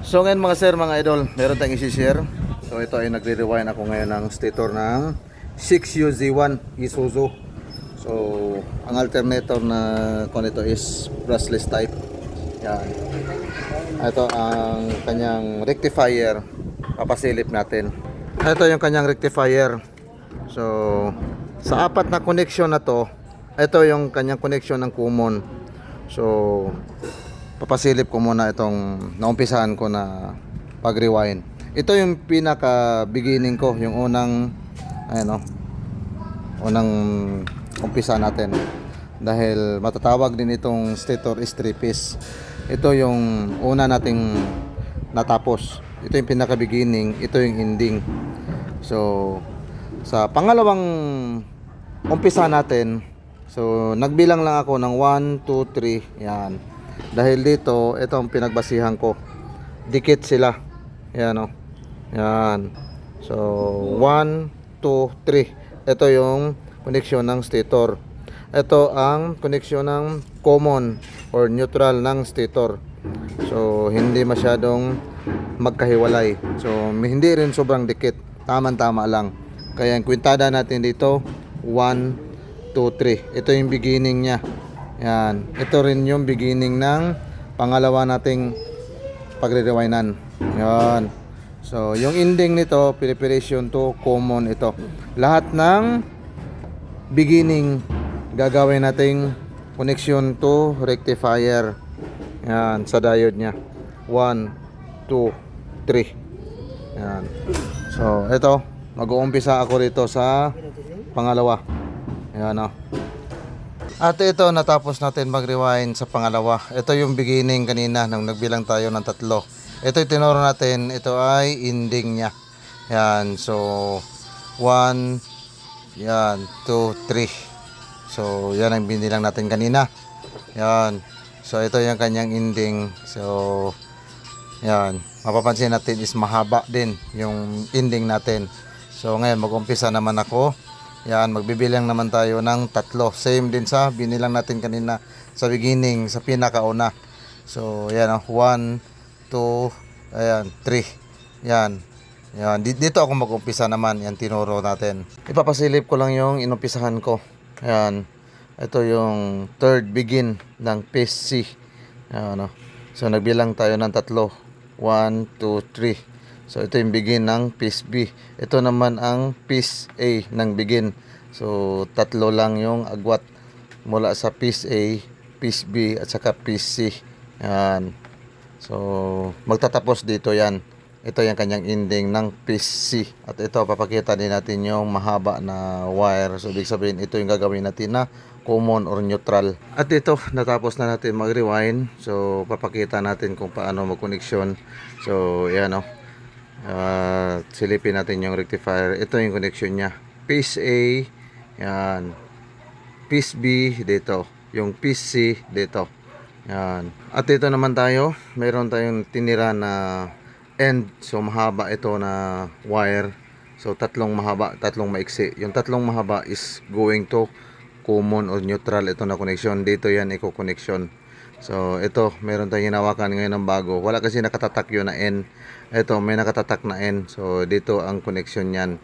So ngayon mga sir, mga idol, meron tayong isi-share. So ito ay nagre-rewind ako ngayon ng stator ng 6UZ1 Isuzu. So ang alternator na kung ito is brushless type. Yan. Ito ang kanyang rectifier. Papasilip natin. Ito yung kanyang rectifier. So sa apat na connection na to, ito yung kanyang connection ng common. So papasilip ko muna itong naumpisahan ko na pag-rewind. Ito yung pinaka beginning ko, yung unang unang umpisa natin. Dahil matatawag din itong stator is 3-piece. Ito yung una nating natapos. Ito yung pinaka beginning, ito yung ending. So sa pangalawang umpisa natin, so nagbilang lang ako ng 1, 2, 3, yan. Dahil dito, ito ang pinagbasihan ko. Dikit sila. Yan o. Yan. So, 1, 2, 3. Ito yung connection ng stator. Ito ang connection ng common or neutral ng stator. So, hindi masyadong magkahiwalay. So, hindi rin sobrang dikit. Tama-tama lang. Kaya ang kwintada natin dito, 1, 2, 3. Ito yung beginning niya. Yan. Ito rin yung beginning ng pangalawa nating pagre-rewindan. Yan. So, yung ending nito, preparation to common ito. Lahat ng beginning gagawin nating connection to rectifier. Yan, sa diode niya. 1, 2, 3. Yan. So, ito, mag-uumpisa ako rito sa pangalawa. Yan o. At ito, natapos natin mag-rewind sa pangalawa. Ito yung beginning kanina nang nagbilang tayo ng 3. Ito yung tinuro natin. Ito ay ending niya. Yan. So, 1, yan, 2, 3. So, yan ang binilang natin kanina. Yan. So, ito yung kanyang ending. So, yan. Mapapansin natin is mahaba din yung ending natin. So, ngayon mag-umpisa naman ako. Yan, magbibilang naman tayo ng 3. Same din sa binilang natin kanina sa beginning, sa pinakauna. So, yan, 1, 2, ayan, 3. Yan. Yan, dito ako mag-umpisa naman. Yan, tinuro natin. Ipapasilip ko lang yung inumpisahan ko. Yan. Ito yung third begin ng piece C. Yan, so, nagbilang tayo ng 3. 1, 2, 3. So, ito yung begin ng piece B. Ito naman ang piece A ng begin. So, 3 lang yung agwat mula sa piece A, piece B, at saka piece C. Yan. So, magtatapos dito yan. Ito yung kanyang ending ng piece C. At ito, papakita din natin yung mahaba na wire. So, ibig sabihin, ito yung gagawin natin na common or neutral. At ito, natapos na natin mag-rewind. So, papakita natin kung paano mag-connection. So, yan o. Silipin natin yung rectifier. Ito yung connection niya. Piece A, yan. Piece B dito. Yung piece C dito. Yan. At ito naman tayo, meron tayong tinira na end. So mahaba ito na wire. So tatlong mahaba, tatlong maiksi. Yung tatlong mahaba is going to common or neutral. Ito na connection. Dito yan i-connection. So ito, meron tayong hinawakan ngayon ng bago. Wala kasi nakatatak yun na N. Ito, may nakatatak na N. So dito ang connection yan.